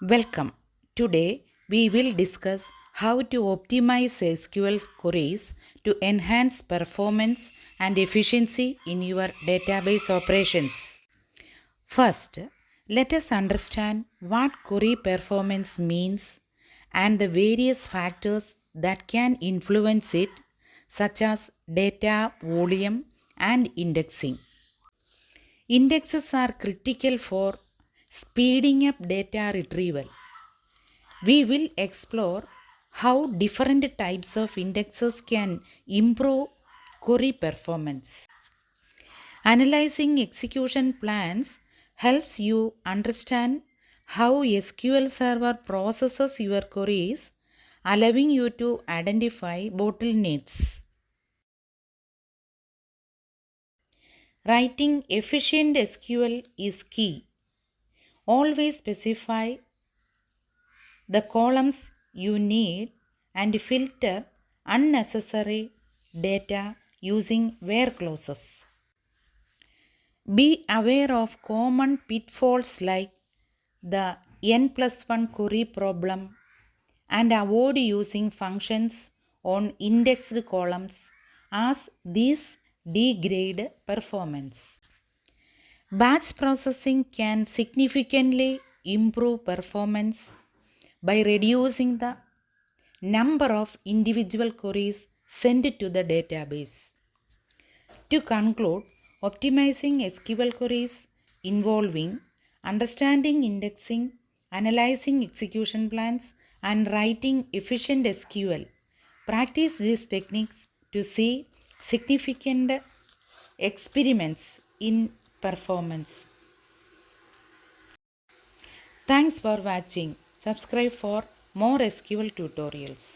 Welcome. Today we will discuss how to optimize SQL queries to enhance performance and efficiency in your database operations. First, let us understand what query performance means and the various factors that can influence it, such as data volume and indexing. Indexes are critical for speeding up data retrieval. We will explore how different types of indexes can improve query performance. Analyzing execution plans helps you understand how SQL Server processes your queries, allowing you to identify bottlenecks. Writing efficient SQL is key. Always specify the columns you need and filter unnecessary data using where clauses. Be aware of common pitfalls like the n plus 1 query problem and avoid using functions on indexed columns as these degrade performance. Batch processing can significantly improve performance by reducing the number of individual queries sent to the database. To conclude, optimizing SQL queries involving understanding indexing, analyzing execution plans, and writing efficient SQL. Practice these techniques to see significant experiments in performance. Thanks for watching. Subscribe for more SQL tutorials.